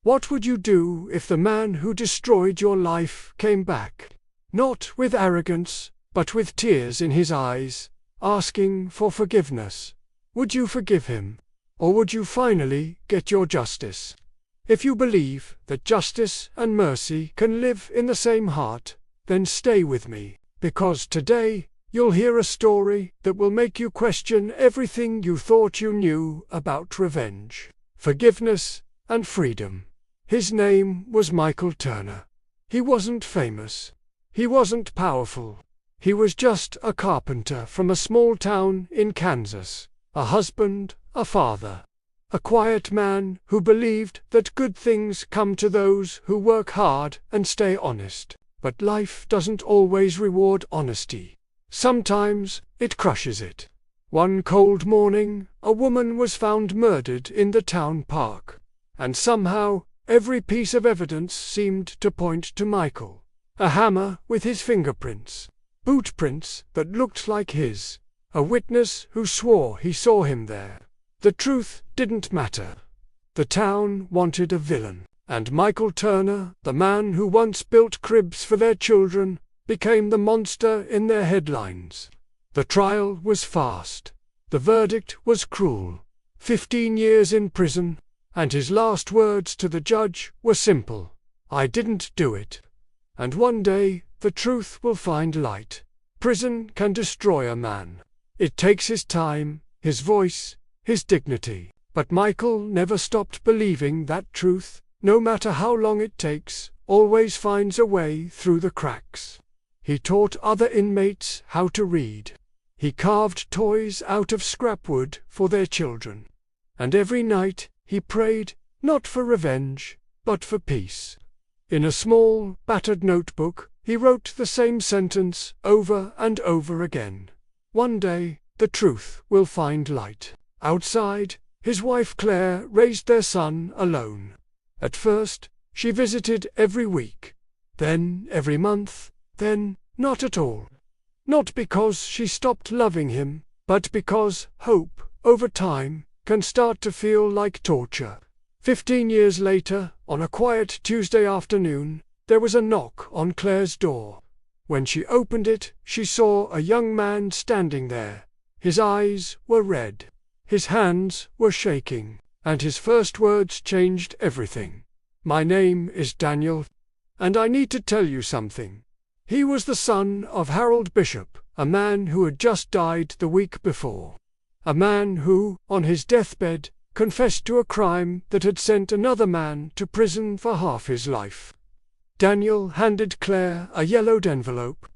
What would you do if the man who destroyed your life came back? Not with arrogance, but with tears in his eyes, asking for forgiveness. Would you forgive him? Or would you finally get your justice? If you believe that justice and mercy can live in the same heart, then stay with me, because today you'll hear a story that will make you question everything you thought you knew about revenge, forgiveness, and freedom. His name was Michael Turner. He wasn't famous. He wasn't powerful. He was just a carpenter from a small town in Kansas, a husband, a father. A quiet man who believed that good things come to those who work hard and stay honest. But life doesn't always reward honesty. Sometimes it crushes it. One cold morning, a woman was found murdered in the town park. And somehow, every piece of evidence seemed to point to Michael. A hammer with his fingerprints. Boot prints that looked like his. A witness who swore he saw him there. The truth didn't matter. The town wanted a villain, and Michael Turner, the man who once built cribs for their children, became the monster in their headlines. The trial was fast. The verdict was cruel. 15 years in prison, and his last words to the judge were simple. I didn't do it. And one day, the truth will find light. Prison can destroy a man. It takes his time, his voice, his dignity. But Michael never stopped believing that truth, no matter how long it takes, always finds a way through the cracks. He taught other inmates how to read. He carved toys out of scrap wood for their children. And every night he prayed, not for revenge, but for peace. In a small, battered notebook, he wrote the same sentence over and over again. One day, the truth will find light. Outside, his wife Claire raised their son alone. At first, she visited every week, then every month, then not at all. Not because she stopped loving him, but because hope, over time, can start to feel like torture. 15 years later, on a quiet Tuesday afternoon, there was a knock on Claire's door. When she opened it, she saw a young man standing there. His eyes were red. His hands were shaking, and his first words changed everything. My name is Daniel, and I need to tell you something. He was the son of Harold Bishop, a man who had just died the week before. A man who, on his deathbed, confessed to a crime that had sent another man to prison for half his life. Daniel handed Claire a yellowed envelope.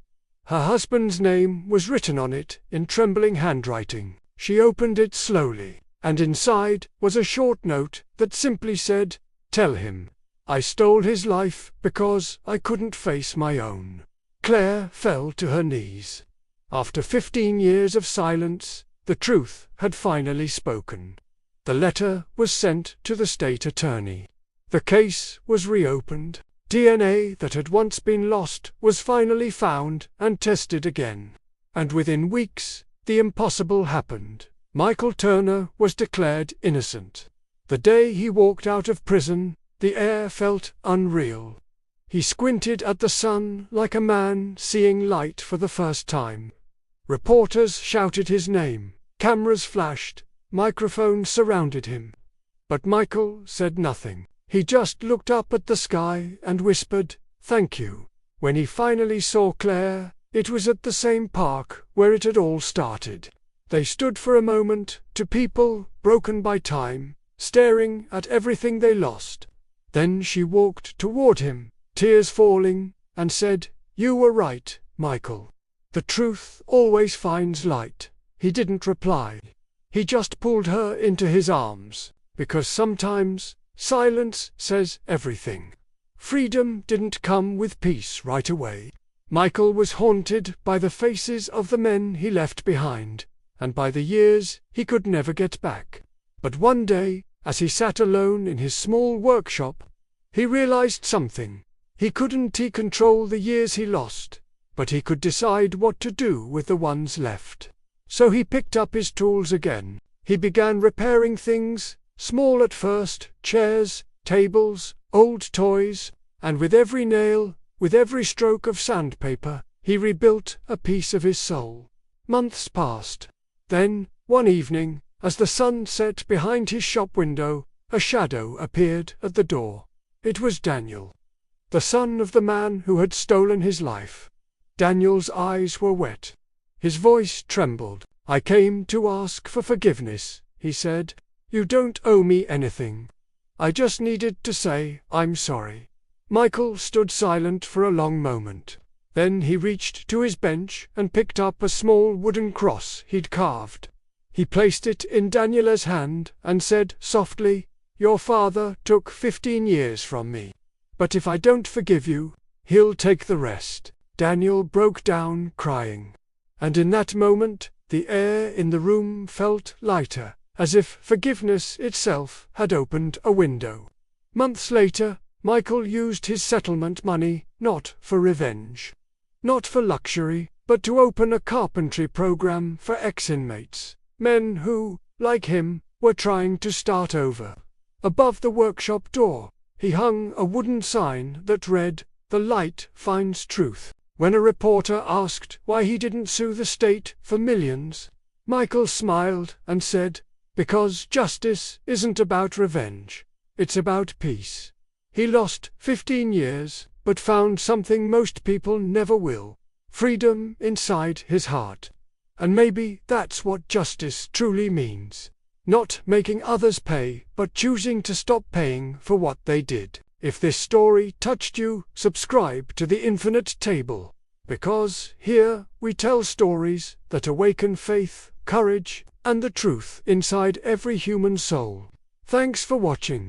Her husband's name was written on it in trembling handwriting. She opened it slowly, and inside was a short note that simply said, "Tell him, I stole his life because I couldn't face my own." Claire fell to her knees. After 15 years of silence, the truth had finally spoken. The letter was sent to the state attorney. The case was reopened. DNA that had once been lost was finally found and tested again. And within weeks, the impossible happened. Michael Turner was declared innocent. The day he walked out of prison, the air felt unreal. He squinted at the sun like a man seeing light for the first time. Reporters shouted his name, cameras flashed, microphones surrounded him. But Michael said nothing. He just looked up at the sky and whispered, "Thank you." When he finally saw Claire, it was at the same park where it had all started. They stood for a moment, two people, broken by time, staring at everything they lost. Then she walked toward him, tears falling, and said, "You were right, Michael. The truth always finds light." He didn't reply. He just pulled her into his arms, because sometimes silence says everything. Freedom didn't come with peace right away. Michael was haunted by the faces of the men he left behind, and by the years he could never get back. But one day, as he sat alone in his small workshop, he realized something. He couldn't control the years he lost, but he could decide what to do with the ones left. So he picked up his tools again. He began repairing things, small at first, chairs, tables, old toys, and with every nail, with every stroke of sandpaper, he rebuilt a piece of his soul. Months passed. Then, one evening, as the sun set behind his shop window, a shadow appeared at the door. It was Daniel, the son of the man who had stolen his life. Daniel's eyes were wet. His voice trembled. "I came to ask for forgiveness," he said. "You don't owe me anything. I just needed to say I'm sorry." Michael stood silent for a long moment. Then he reached to his bench and picked up a small wooden cross he'd carved. He placed it in Daniel's hand and said softly, "Your father took 15 years from me. But if I don't forgive you, he'll take the rest." Daniel broke down crying. And in that moment, the air in the room felt lighter, as if forgiveness itself had opened a window. Months later, Michael used his settlement money not for revenge, not for luxury, but to open a carpentry program for ex-inmates, men who, like him, were trying to start over. Above the workshop door, he hung a wooden sign that read, "The light finds truth." When a reporter asked why he didn't sue the state for millions, Michael smiled and said, "Because justice isn't about revenge, it's about peace." He lost 15 years, but found something most people never will: freedom inside his heart. And maybe that's what justice truly means. Not making others pay, but choosing to stop paying for what they did. If this story touched you, subscribe to The Infinite Table, because here we tell stories that awaken faith, courage, and the truth inside every human soul. Thanks for watching.